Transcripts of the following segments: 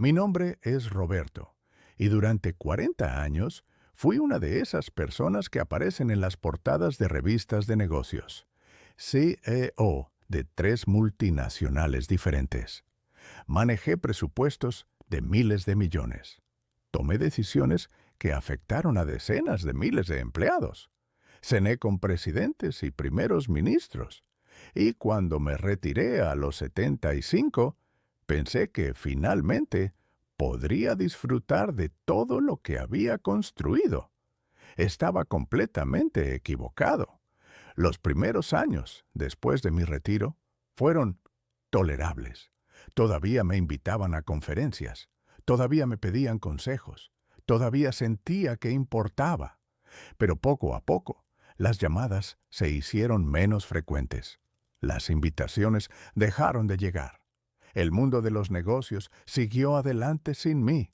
Mi nombre es Roberto, y durante 40 años fui una de esas personas que aparecen en las portadas de revistas de negocios. CEO de 3 multinacionales diferentes. Manejé presupuestos de miles de millones. Tomé decisiones que afectaron a decenas de miles de empleados. Cené con presidentes y primeros ministros. Y cuando me retiré a los 75, pensé que finalmente podría disfrutar de todo lo que había construido. Estaba completamente equivocado. Los primeros años, después de mi retiro, fueron tolerables. Todavía me invitaban a conferencias, todavía me pedían consejos, todavía sentía que importaba. Pero poco a poco, las llamadas se hicieron menos frecuentes. Las invitaciones dejaron de llegar. El mundo de los negocios siguió adelante sin mí,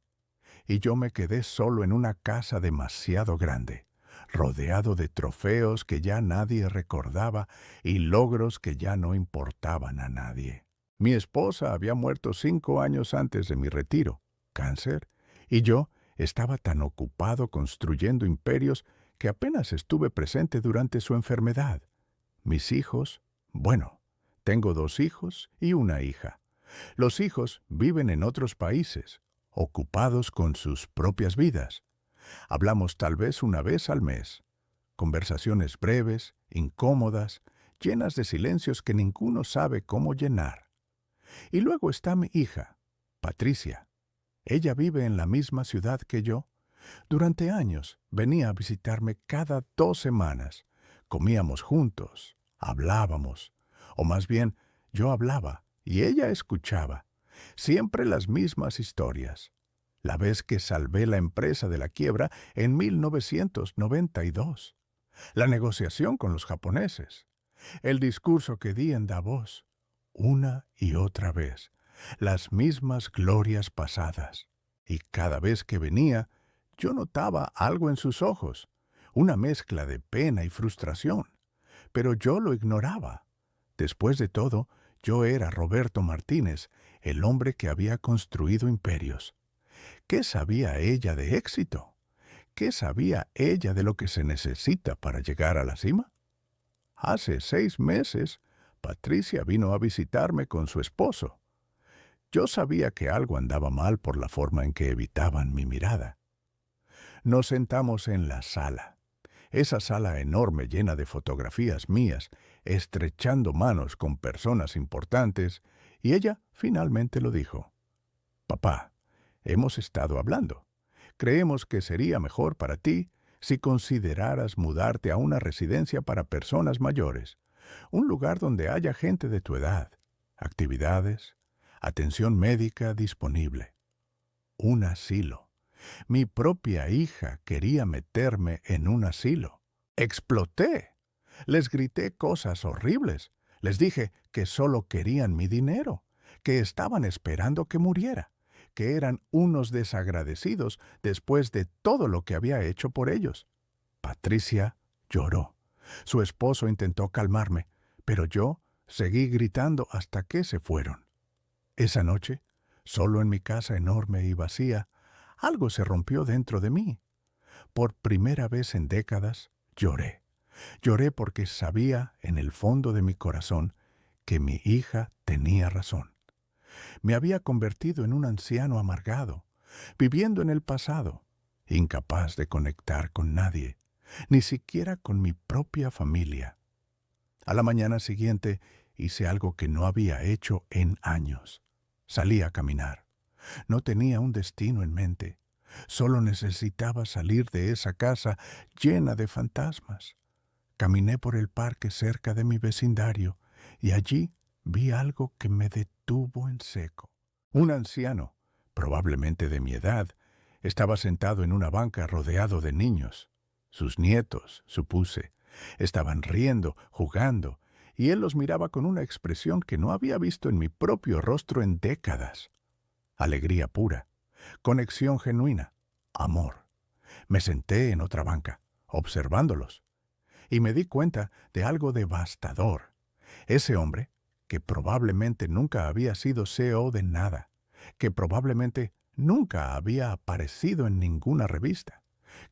y yo me quedé solo en una casa demasiado grande, rodeado de trofeos que ya nadie recordaba y logros que ya no importaban a nadie. Mi esposa había muerto 5 años antes de mi retiro, cáncer, y yo estaba tan ocupado construyendo imperios que apenas estuve presente durante su enfermedad. Mis hijos, bueno, tengo 2 hijos y una hija. Los hijos viven en otros países, ocupados con sus propias vidas. Hablamos tal vez una vez al mes. Conversaciones breves, incómodas, llenas de silencios que ninguno sabe cómo llenar. Y luego está mi hija, Patricia. Ella vive en la misma ciudad que yo. Durante años venía a visitarme cada 2 semanas. Comíamos juntos, hablábamos, o más bien yo hablaba y ella escuchaba. Siempre las mismas historias. La vez que salvé la empresa de la quiebra en 1992. La negociación con los japoneses. El discurso que di en Davos. Una y otra vez. Las mismas glorias pasadas. Y cada vez que venía, yo notaba algo en sus ojos. Una mezcla de pena y frustración. Pero yo lo ignoraba. Después de todo, yo era Roberto Martínez, el hombre que había construido imperios. ¿Qué sabía ella de éxito? ¿Qué sabía ella de lo que se necesita para llegar a la cima? Hace 6 meses, Patricia vino a visitarme con su esposo. Yo sabía que algo andaba mal por la forma en que evitaban mi mirada. Nos sentamos en la sala. Esa sala enorme llena de fotografías mías, estrechando manos con personas importantes, y ella finalmente lo dijo. Papá, hemos estado hablando. Creemos que sería mejor para ti si consideraras mudarte a una residencia para personas mayores, un lugar donde haya gente de tu edad, actividades, atención médica disponible. Un asilo. Mi propia hija quería meterme en un asilo. Exploté. Les grité cosas horribles. Les dije que solo querían mi dinero, que estaban esperando que muriera, que eran unos desagradecidos después de todo lo que había hecho por ellos. Patricia lloró. Su esposo intentó calmarme, pero yo seguí gritando hasta que se fueron. Esa noche, solo en mi casa enorme y vacía, algo se rompió dentro de mí. Por primera vez en décadas, lloré. Lloré porque sabía en el fondo de mi corazón que mi hija tenía razón. Me había convertido en un anciano amargado, viviendo en el pasado, incapaz de conectar con nadie, ni siquiera con mi propia familia. A la mañana siguiente hice algo que no había hecho en años. Salí a caminar. No tenía un destino en mente. Solo necesitaba salir de esa casa llena de fantasmas. Caminé por el parque cerca de mi vecindario y allí vi algo que me detuvo en seco. Un anciano, probablemente de mi edad, estaba sentado en una banca rodeado de niños. Sus nietos, supuse, estaban riendo, jugando, y él los miraba con una expresión que no había visto en mi propio rostro en décadas. Alegría pura, conexión genuina, amor. Me senté en otra banca, observándolos, y me di cuenta de algo devastador. Ese hombre, que probablemente nunca había sido CEO de nada, que probablemente nunca había aparecido en ninguna revista,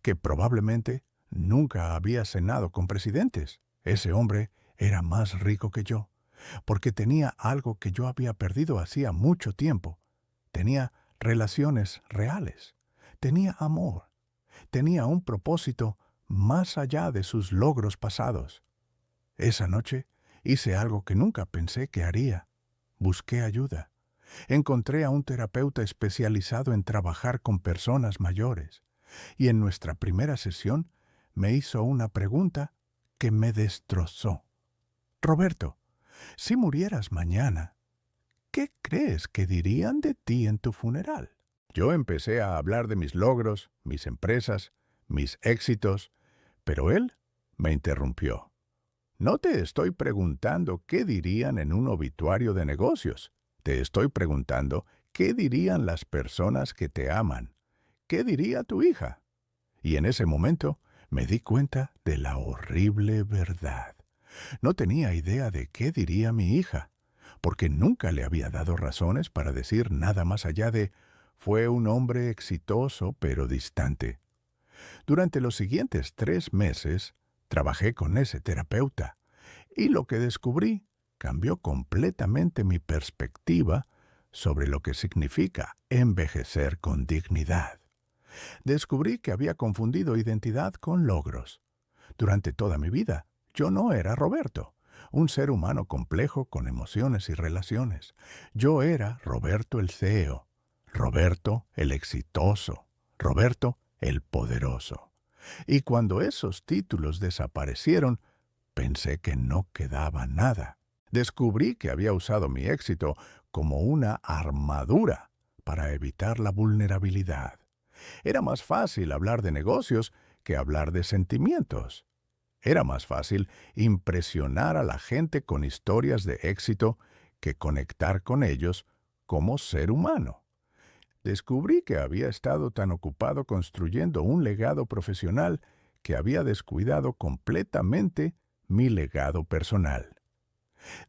que probablemente nunca había cenado con presidentes. Ese hombre era más rico que yo, porque tenía algo que yo había perdido hacía mucho tiempo. Tenía relaciones reales, tenía amor, tenía un propósito más allá de sus logros pasados. Esa noche hice algo que nunca pensé que haría. Busqué ayuda. Encontré a un terapeuta especializado en trabajar con personas mayores, y en nuestra primera sesión me hizo una pregunta que me destrozó. Roberto, si murieras mañana, ¿qué crees que dirían de ti en tu funeral? Yo empecé a hablar de mis logros, mis empresas, mis éxitos, pero él me interrumpió. No te estoy preguntando qué dirían en un obituario de negocios. Te estoy preguntando qué dirían las personas que te aman. ¿Qué diría tu hija? Y en ese momento me di cuenta de la horrible verdad. No tenía idea de qué diría mi hija, porque nunca le había dado razones para decir nada más allá de fue un hombre exitoso pero distante. Durante los siguientes 3 meses trabajé con ese terapeuta y lo que descubrí cambió completamente mi perspectiva sobre lo que significa envejecer con dignidad. Descubrí que había confundido identidad con logros. Durante toda mi vida, yo no era Roberto, un ser humano complejo con emociones y relaciones. Yo era Roberto el CEO, Roberto el exitoso, Roberto el poderoso. Y cuando esos títulos desaparecieron, pensé que no quedaba nada. Descubrí que había usado mi éxito como una armadura para evitar la vulnerabilidad. Era más fácil hablar de negocios que hablar de sentimientos. Era más fácil impresionar a la gente con historias de éxito que conectar con ellos como ser humano. Descubrí que había estado tan ocupado construyendo un legado profesional que había descuidado completamente mi legado personal.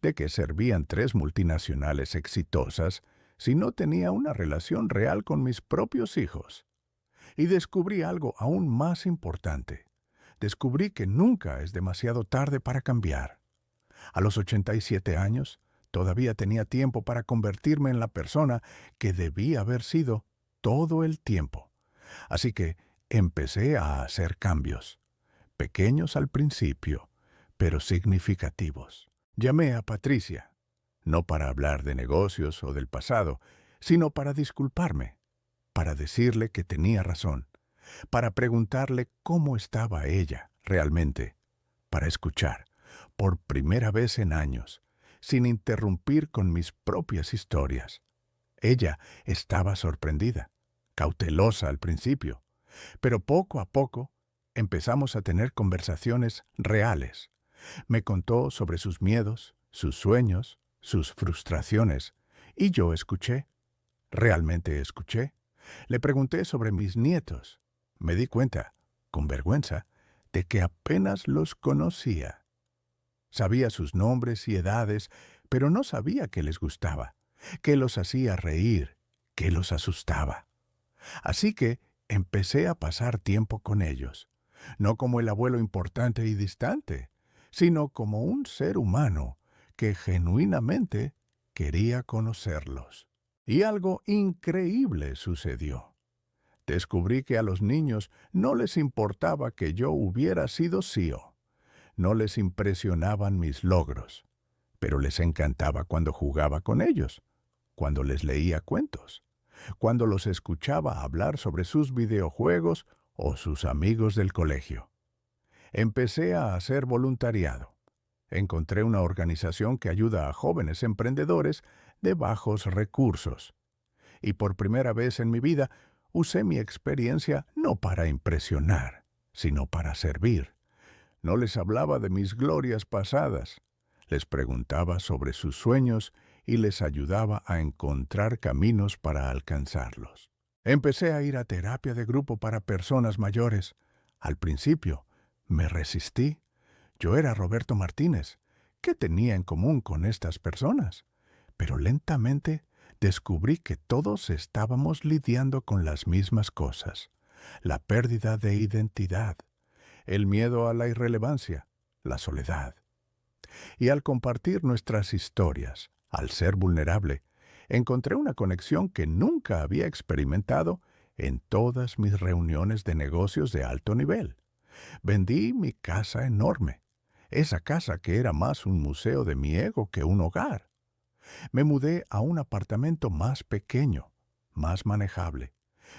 ¿De qué servían 3 multinacionales exitosas si no tenía una relación real con mis propios hijos? Y descubrí algo aún más importante. Descubrí que nunca es demasiado tarde para cambiar. A los 87 años, todavía tenía tiempo para convertirme en la persona que debía haber sido todo el tiempo. Así que empecé a hacer cambios, pequeños al principio, pero significativos. Llamé a Patricia, no para hablar de negocios o del pasado, sino para disculparme, para decirle que tenía razón, para preguntarle cómo estaba ella realmente, para escuchar, por primera vez en años, sin interrumpir con mis propias historias. Ella estaba sorprendida, cautelosa al principio, pero poco a poco empezamos a tener conversaciones reales. Me contó sobre sus miedos, sus sueños, sus frustraciones, y yo escuché, realmente escuché. Le pregunté sobre mis nietos. Me di cuenta, con vergüenza, de que apenas los conocía. Sabía sus nombres y edades, pero no sabía qué les gustaba, qué los hacía reír, qué los asustaba. Así que empecé a pasar tiempo con ellos, no como el abuelo importante y distante, sino como un ser humano que genuinamente quería conocerlos. Y algo increíble sucedió. Descubrí que a los niños no les importaba que yo hubiera sido CEO. No les impresionaban mis logros, pero les encantaba cuando jugaba con ellos, cuando les leía cuentos, cuando los escuchaba hablar sobre sus videojuegos o sus amigos del colegio. Empecé a hacer voluntariado. Encontré una organización que ayuda a jóvenes emprendedores de bajos recursos. Y por primera vez en mi vida usé mi experiencia no para impresionar, sino para servir. No les hablaba de mis glorias pasadas. Les preguntaba sobre sus sueños y les ayudaba a encontrar caminos para alcanzarlos. Empecé a ir a terapia de grupo para personas mayores. Al principio, me resistí. Yo era Roberto Martínez. ¿Qué tenía en común con estas personas? Pero lentamente descubrí que todos estábamos lidiando con las mismas cosas: la pérdida de identidad, el miedo a la irrelevancia, la soledad. Y al compartir nuestras historias, al ser vulnerable, encontré una conexión que nunca había experimentado en todas mis reuniones de negocios de alto nivel. Vendí mi casa enorme, esa casa que era más un museo de mi ego que un hogar. Me mudé a un apartamento más pequeño, más manejable,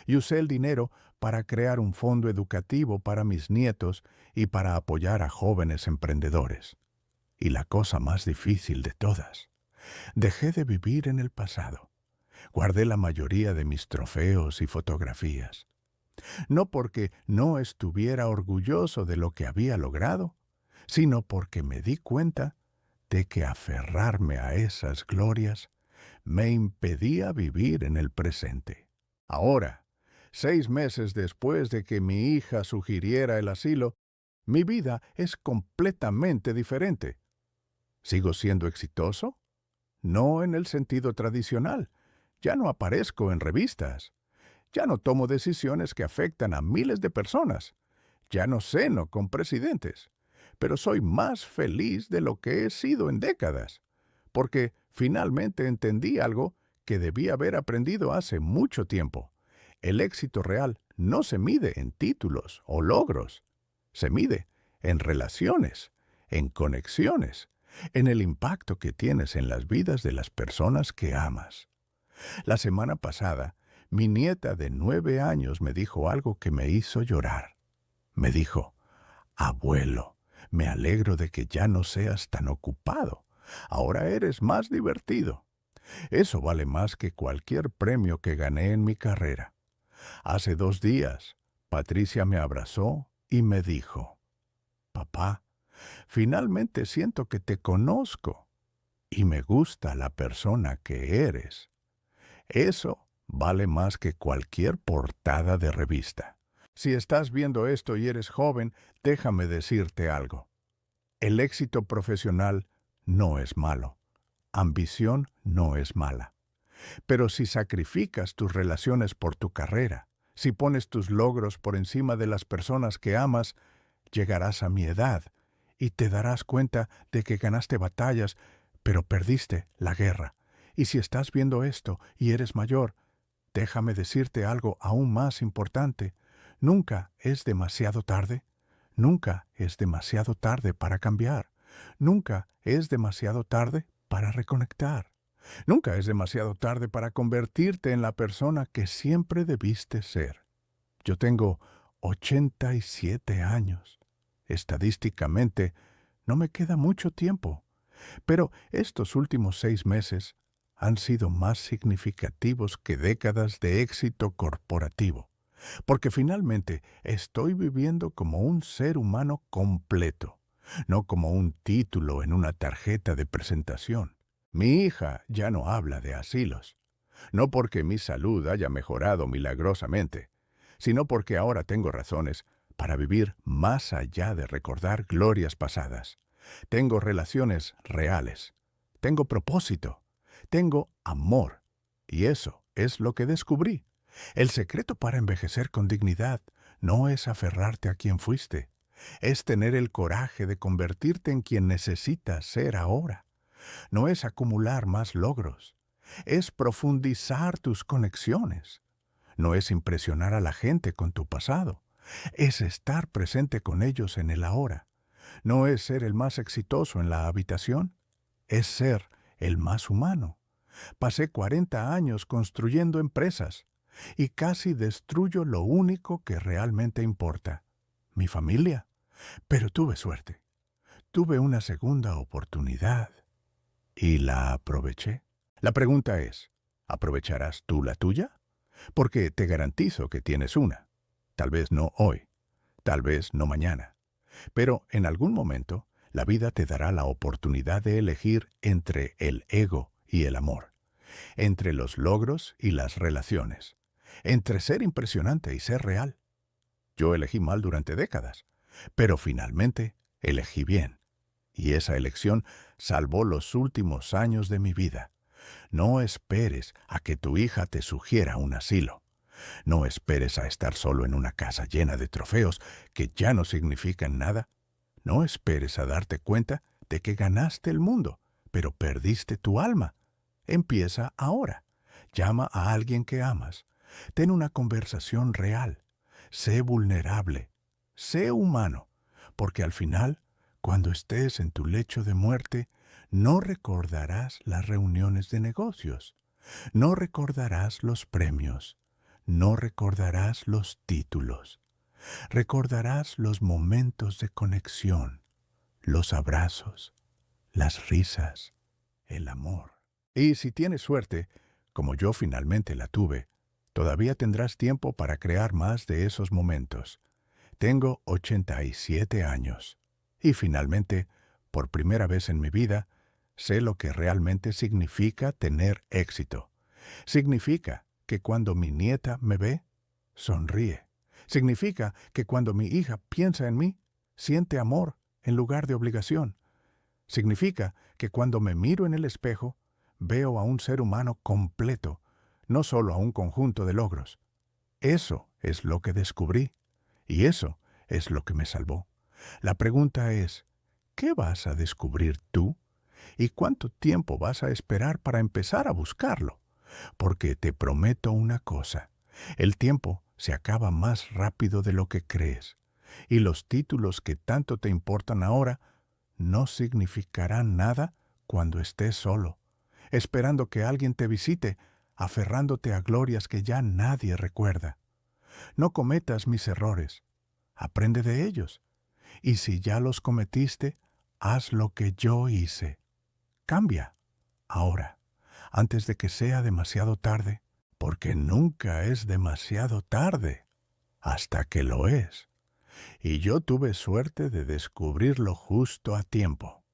y usé el dinero para crear un fondo educativo para mis nietos y para apoyar a jóvenes emprendedores. Y la cosa más difícil de todas: dejé de vivir en el pasado. Guardé la mayoría de mis trofeos y fotografías. No porque no estuviera orgulloso de lo que había logrado, sino porque me di cuenta de que aferrarme a esas glorias me impedía vivir en el presente. Ahora, 6 meses después de que mi hija sugiriera el asilo, mi vida es completamente diferente. ¿Sigo siendo exitoso? No en el sentido tradicional. Ya no aparezco en revistas. Ya no tomo decisiones que afectan a miles de personas. Ya no ceno con presidentes. Pero soy más feliz de lo que he sido en décadas, porque finalmente entendí algo que debí haber aprendido hace mucho tiempo. El éxito real no se mide en títulos o logros. Se mide en relaciones, en conexiones, en el impacto que tienes en las vidas de las personas que amas. La semana pasada, mi nieta de 9 años me dijo algo que me hizo llorar. Me dijo: «Abuelo, me alegro de que ya no seas tan ocupado. Ahora eres más divertido». Eso vale más que cualquier premio que gané en mi carrera. Hace 2 días, Patricia me abrazó y me dijo: «Papá, finalmente siento que te conozco y me gusta la persona que eres». Eso vale más que cualquier portada de revista. Si estás viendo esto y eres joven, déjame decirte algo. El éxito profesional no es malo. Ambición no es mala. Pero si sacrificas tus relaciones por tu carrera, si pones tus logros por encima de las personas que amas, llegarás a mi edad y te darás cuenta de que ganaste batallas, pero perdiste la guerra. Y si estás viendo esto y eres mayor, déjame decirte algo aún más importante. Nunca es demasiado tarde. Nunca es demasiado tarde para cambiar. Nunca es demasiado tarde para reconectar. Nunca es demasiado tarde para convertirte en la persona que siempre debiste ser. Yo tengo 87 años. Estadísticamente, no me queda mucho tiempo, pero estos últimos 6 meses han sido más significativos que décadas de éxito corporativo, porque finalmente estoy viviendo como un ser humano completo, no como un título en una tarjeta de presentación. Mi hija ya no habla de asilos, no porque mi salud haya mejorado milagrosamente, sino porque ahora tengo razones para vivir más allá de recordar glorias pasadas. Tengo relaciones reales, tengo propósito, tengo amor, y eso es lo que descubrí. El secreto para envejecer con dignidad no es aferrarte a quien fuiste, es tener el coraje de convertirte en quien necesitas ser ahora. No es acumular más logros, es profundizar tus conexiones. No es impresionar a la gente con tu pasado, es estar presente con ellos en el ahora. No es ser el más exitoso en la habitación, es ser el más humano. Pasé 40 años construyendo empresas y casi destruyo lo único que realmente importa: mi familia. Pero tuve suerte. Tuve una segunda oportunidad y la aproveché. La pregunta es: ¿aprovecharás tú la tuya? Porque te garantizo que tienes una. Tal vez no hoy, tal vez no mañana, pero en algún momento la vida te dará la oportunidad de elegir entre el ego y el amor, entre los logros y las relaciones, entre ser impresionante y ser real. Yo elegí mal durante décadas, pero finalmente elegí bien. Y esa elección salvó los últimos años de mi vida, No esperes a que tu hija te sugiera un asilo. No esperes a estar solo en una casa llena de trofeos que ya no significan nada. No esperes a darte cuenta de que ganaste el mundo, pero perdiste tu alma. Empieza ahora. Llama a alguien que amas. Ten una conversación real. Sé vulnerable. Sé humano, porque al final, cuando estés en tu lecho de muerte, no recordarás las reuniones de negocios. No recordarás los premios. No recordarás los títulos. Recordarás los momentos de conexión, los abrazos, las risas, el amor. Y si tienes suerte, como yo finalmente la tuve, todavía tendrás tiempo para crear más de esos momentos. Tengo 87 años. Y finalmente, por primera vez en mi vida, sé lo que realmente significa tener éxito. Significa que cuando mi nieta me ve, sonríe. Significa que cuando mi hija piensa en mí, siente amor en lugar de obligación. Significa que cuando me miro en el espejo, veo a un ser humano completo, no solo a un conjunto de logros. Eso es lo que descubrí, y eso es lo que me salvó. La pregunta es, ¿qué vas a descubrir tú? ¿Y cuánto tiempo vas a esperar para empezar a buscarlo? Porque te prometo una cosa, el tiempo se acaba más rápido de lo que crees, y los títulos que tanto te importan ahora no significarán nada cuando estés solo, esperando que alguien te visite, aferrándote a glorias que ya nadie recuerda. No cometas mis errores, aprende de ellos, y si ya los cometiste, haz lo que yo hice. Cambia, ahora, antes de que sea demasiado tarde, porque nunca es demasiado tarde, hasta que lo es. Y yo tuve suerte de descubrirlo justo a tiempo.